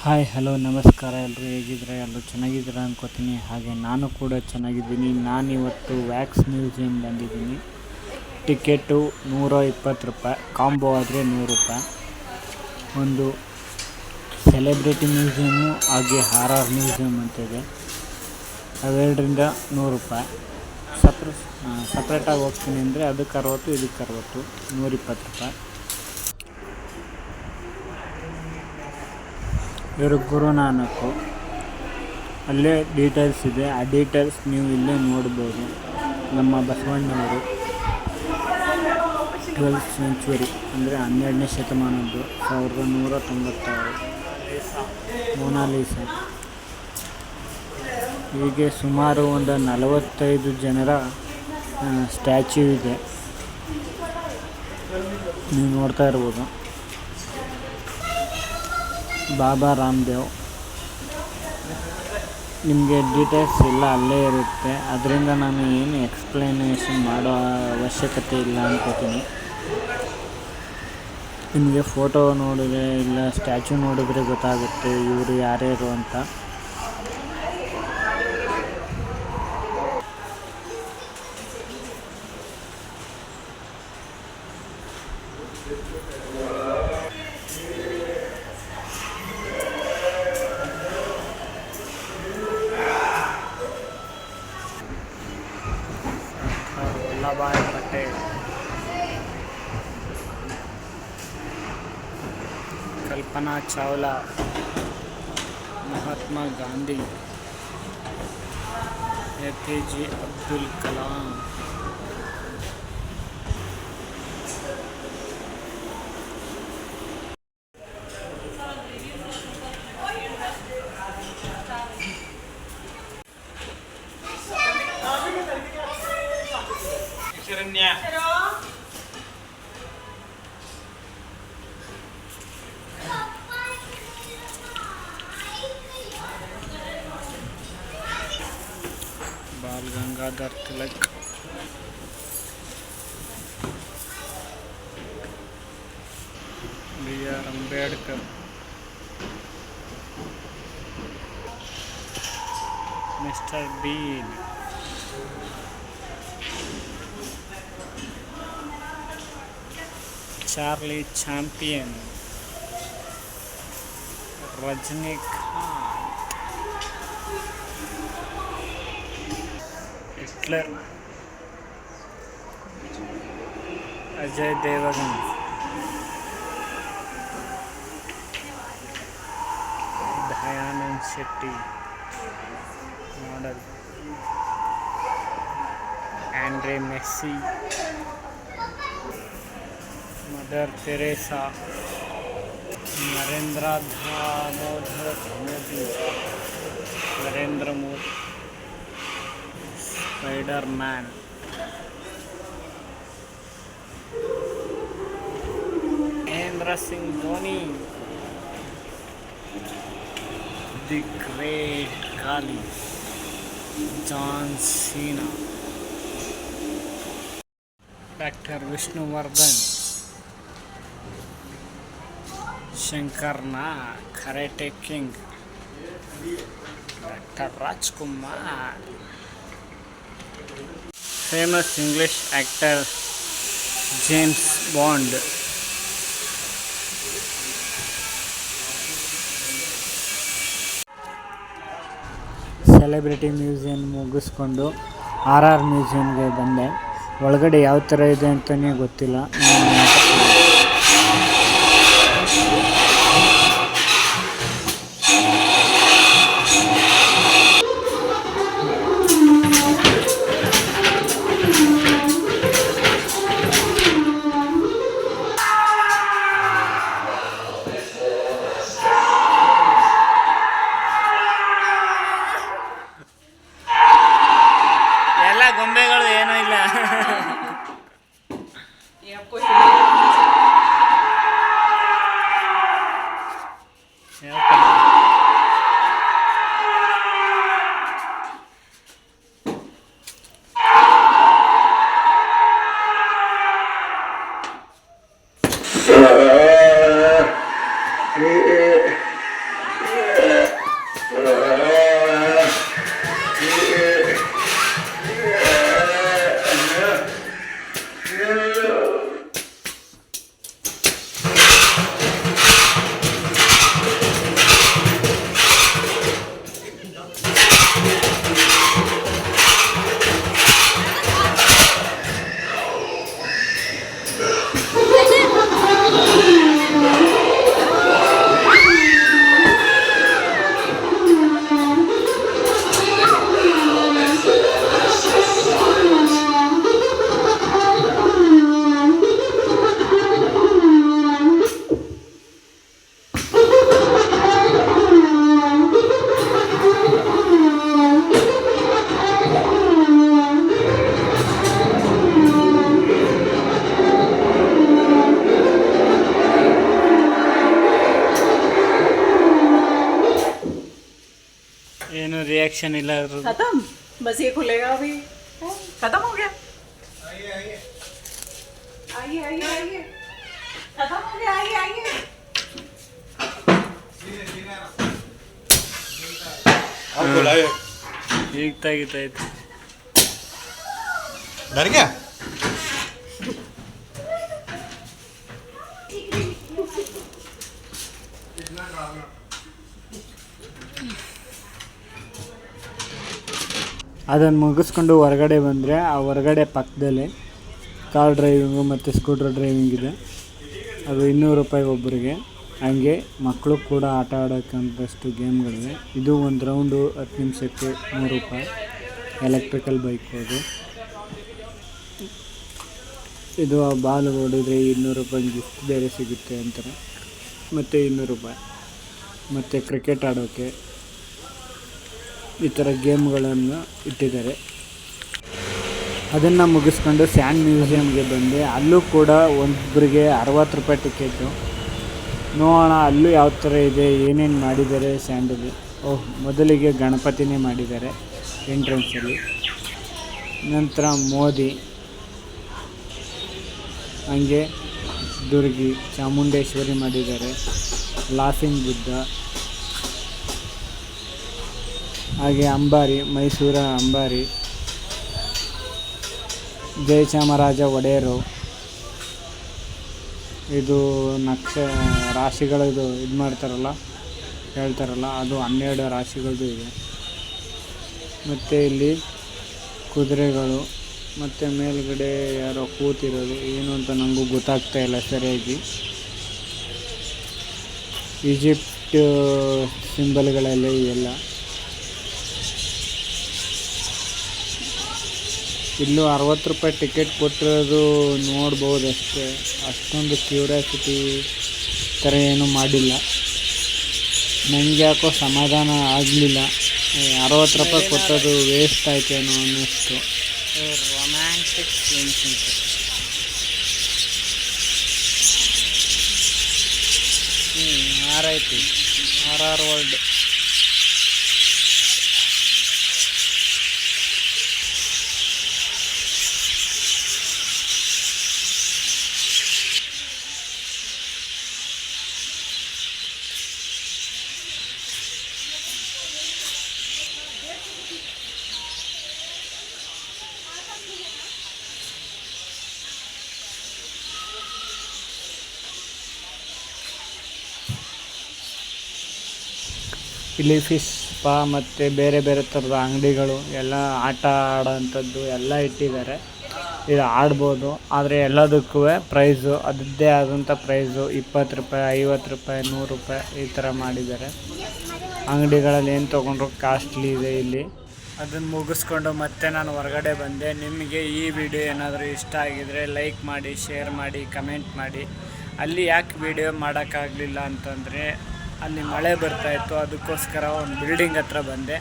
Hi hello ನಮಸ್ಕಾರ. ಎಲ್ಲರೂ ಹೇಗಿದ್ರೆ ಎಲ್ಲರೂ ಚೆನ್ನಾಗಿದ್ದೀರಾ ಅನ್ಕೋತೀನಿ. ಹಾಗೆ ನಾನು ಕೂಡ ಚೆನ್ನಾಗಿದ್ದೀನಿ. ನಾನಿವತ್ತು ವ್ಯಾಕ್ಸ್ ಮ್ಯೂಸಿಯಂ ಬಂದಿದ್ದೀನಿ. ಟಿಕೆಟು ₹120, ಕಾಂಬೋ ಆದರೆ ₹100. ಒಂದು ಸೆಲೆಬ್ರಿಟಿ ಮ್ಯೂಸಿಯಮ್ಮು ಹಾಗೆ ಹಾರರ್ ಮ್ಯೂಸಿಯಮ್ ಅಂತಿದೆ. ಅವೆರಡರಿಂದ ₹100. ಸಪ್ರೇಟಾಗಿ ಹೋಗ್ತೀನಿ ಅಂದರೆ ಅದಕ್ಕೆ 60, ಇದಕ್ಕೆ 60, ₹120. ಇವರು ಗುರುನಾನಕ್, ಅಲ್ಲೇ ಡೀಟೇಲ್ಸ್ ಇದೆ. ಆ ಡೀಟೇಲ್ಸ್ ನೀವು ಇಲ್ಲೇ ನೋಡ್ಬೋದು. ನಮ್ಮ ಬಸವಣ್ಣವರು 12th ಸೆಂಚುರಿ ಅಂದರೆ 12ನೇ ಶತಮಾನದ್ದು, 1196. ಮೊನಾಲಿಸಾ. ಹೀಗೆ ಸುಮಾರು ಒಂದು 45 ಜನರ ಸ್ಟ್ಯಾಚ್ಯೂ ಇದೆ, ನೀವು ನೋಡ್ತಾ ಇರ್ಬೋದು. ಬಾಬಾ ರಾಮ್ದೇವ್. ನಿಮಗೆ ಡೀಟೇಲ್ಸ್ ಎಲ್ಲ ಅಲ್ಲೇ ಇರುತ್ತೆ, ಅದರಿಂದ ನಾನು ಏನು ಎಕ್ಸ್ಪ್ಲನೇಷನ್ ಮಾಡೋ ಅವಶ್ಯಕತೆ ಇಲ್ಲ ಅನ್ಕೋತೀನಿ. ನಿಮಗೆ ಫೋಟೋ ನೋಡಿದ್ರೆ ಇಲ್ಲ ಸ್ಟ್ಯಾಚ್ಯೂ ನೋಡಿದ್ರೆ ಗೊತ್ತಾಗುತ್ತೆ ಇವರು ಯಾರ್ಯಾರು ಅಂತ. Vallabhbhai Patel, Kalpana Chawla, Mahatma Gandhi, APJ Abdul Kalam, Bal Gangadhar Tilak, BR Ambedkar, mister Bean, Charlie champion, Rajinikanth, Hitler, Ajay Devgan, Dayanand Shetty model, Andre Messi, Mother Teresa, Narendra Damodar Modi, Narendra Modi, Spider Man, Mahendra Singh Dhoni, the great Khali, John Cena, doctor Vishnuvardhan, Shankar Nag, karate king, doctor Rajkumar, famous English actor James Bond, celebrity museum ಮುಗಿಸ್ಕೊಂಡು RR ಮ್ಯೂಸಿಯಂಗೆ ಬಂದೆ. ಒಳಗಡೆ ಯಾವ ಥರ ಇದೆ ಅಂತಲೇ ಗೊತ್ತಿಲ್ಲ. ಎಲ್ಲ ಗೊಂಬೆಗಳು ಏನೂ ಇಲ್ಲ. ಏನು ರಿಯಾಕ್ಷನ್ ಇಲ್ಲ खत्म बस ये खुलेगा अभी खत्म हो गया आइए आइए आइए खत्म हो गया आइए आइए ಈಗ ತೆಗಿತೈತೆ डर गया ಅದನ್ನು ಮುಗಿಸ್ಕೊಂಡು ಹೊರಗಡೆ ಬಂದರೆ ಆ ಹೊರಗಡೆ ಪಕ್ಕದಲ್ಲೇ ಕಾರ್ ಡ್ರೈವಿಂಗು ಮತ್ತು ಸ್ಕೂಟರ್ ಡ್ರೈವಿಂಗ್ ಇದೆ. ಅದು 200 ರೂಪಾಯಿ ಒಬ್ಬರಿಗೆ. ಹಂಗೆ ಮಕ್ಕಳು ಕೂಡ ಆಟ ಆಡೋಕ್ಕಂತಷ್ಟು ಗೇಮ್ಗಳಿವೆ. ಇದು ಒಂದು ರೌಂಡು 10 ನಿಮಿಷಕ್ಕೆ 3 ರೂಪಾಯಿ. ಎಲೆಕ್ಟ್ರಿಕಲ್ ಬೈಕ್ ಅದು. ಇದು ಬಾಲ್ ಹೊಡಿದ್ರೆ 200 ರೂಪಾಯಿ ಗಿಫ್ಟ್ ಬೇರೆ ಸಿಗುತ್ತೆ ಅಂತಾರೆ. ಮತ್ತು 200 ರೂಪಾಯಿ. ಮತ್ತು ಕ್ರಿಕೆಟ್ ಆಡೋಕ್ಕೆ ಈ ಥರ ಗೇಮ್ಗಳನ್ನು ಇಟ್ಟಿದ್ದಾರೆ. ಅದನ್ನು ಮುಗಿಸ್ಕೊಂಡು ಸ್ಯಾಂಡ್ ಮ್ಯೂಸಿಯಮ್ಗೆ ಬಂದೆ. ಅಲ್ಲೂ ಕೂಡ ಒಬ್ಬರಿಗೆ 60 ರೂಪಾಯಿ ಟಿಕೆಟು. ನೋಡೋಣ ಅಲ್ಲೂ ಯಾವ ಥರ ಇದೆ, ಏನೇನು ಮಾಡಿದ್ದಾರೆ ಸ್ಯಾಂಡಲ್ಲಿ. ಮೊದಲಿಗೆ ಗಣಪತಿನೇ ಮಾಡಿದ್ದಾರೆ ಎಂಟ್ರೆನ್ಸಲ್ಲಿ. ನಂತರ ಮೋದಿ, ಹಂಗೆ ದುರ್ಗಿ, ಚಾಮುಂಡೇಶ್ವರಿ ಮಾಡಿದ್ದಾರೆ, ಲಾಫಿಂಗ್ ಬುದ್ಧ, ಹಾಗೆ ಅಂಬಾರಿ, ಮೈಸೂರ ಅಂಬಾರಿ, ಜಯಚಾಮರಾಜ ಒಡೆಯರು. ಇದು ರಾಶಿಗಳದು ಇದು ಮಾಡ್ತಾರಲ್ಲ, ಹೇಳ್ತಾರಲ್ಲ, ಅದು 12 ರಾಶಿಗಳದ್ದು ಇದೆ. ಮತ್ತು ಇಲ್ಲಿ ಕುದುರೆಗಳು, ಮತ್ತು ಮೇಲ್ಗಡೆ ಯಾರೋ ಕೂತಿರೋದು, ಏನು ಅಂತ ನನಗೂ ಗೊತ್ತಾಗ್ತಾ ಇಲ್ಲ ಸರಿಯಾಗಿ. ಈಜಿಪ್ಟ್ ಸಿಂಬಲ್ಗಳೆಲ್ಲ ಇವೆಲ್ಲ. ಇಲ್ಲೂ 60 ರೂಪಾಯಿ ಟಿಕೆಟ್ ಕೊಟ್ಟಿರೋದು ನೋಡ್ಬೋದು ಅಷ್ಟೇ. ಅಷ್ಟೊಂದು ಕ್ಯೂರಿಯಾಸಿಟಿ ಥರ ಏನೂ ಮಾಡಿಲ್ಲ. ನನಗೆ ಯಾಕೋ ಸಮಾಧಾನ ಆಗಲಿಲ್ಲ. 60 ರೂಪಾಯಿ ಕೊಟ್ಟೋದು ವೇಸ್ಟ್ ಆಯ್ತೇನೋ ಅನ್ನಿಸ್ತು. ರೊಮ್ಯಾಂಟಿಕ್ ಸೀನ್ಸ್ ಅಂತ ಆರೈತಿ RR ವರ್ಲ್ಡ್. ಇಲ್ಲಿ ಫಿಶ್ ಸ್ಪಾ ಮತ್ತು ಬೇರೆ ಬೇರೆ ಥರದ ಅಂಗಡಿಗಳು ಎಲ್ಲ ಆಟ ಆಡೋಂಥದ್ದು ಎಲ್ಲ ಇಟ್ಟಿದ್ದಾರೆ. ಇದು ಆಡ್ಬೋದು, ಆದರೆ ಎಲ್ಲದಕ್ಕೂ ಪ್ರೈಸು ಅದರದ್ದೇ ಆದಂಥ ಪ್ರೈಸು 20 ರೂಪಾಯಿ, 50 ರೂಪಾಯಿ, 100 ರೂಪಾಯಿ ಈ ಥರ ಮಾಡಿದ್ದಾರೆ. ಅಂಗಡಿಗಳಲ್ಲಿ ಏನು ತೊಗೊಂಡ್ರು ಕಾಸ್ಟ್ಲಿ ಇದೆ ಇಲ್ಲಿ. ಅದನ್ನು ಮುಗಿಸ್ಕೊಂಡು ಮತ್ತೆ ನಾನು ಹೊರಗಡೆ ಬಂದೆ. ನಿಮಗೆ ಈ ವಿಡಿಯೋ ಏನಾದರೂ ಇಷ್ಟ ಆಗಿದರೆ ಲೈಕ್ ಮಾಡಿ, ಶೇರ್ ಮಾಡಿ, ಕಮೆಂಟ್ ಮಾಡಿ. ಅಲ್ಲಿ ಯಾಕೆ ವಿಡಿಯೋ ಮಾಡೋಕ್ಕಾಗಲಿಲ್ಲ ಅಂತಂದರೆ ಅಲ್ಲಿ ಮಳೆ ಬರ್ತಾಯಿತ್ತು, ಅದಕ್ಕೋಸ್ಕರ ಒಂದು ಬಿಲ್ಡಿಂಗ್ ಹತ್ರ ಬಂದೆ.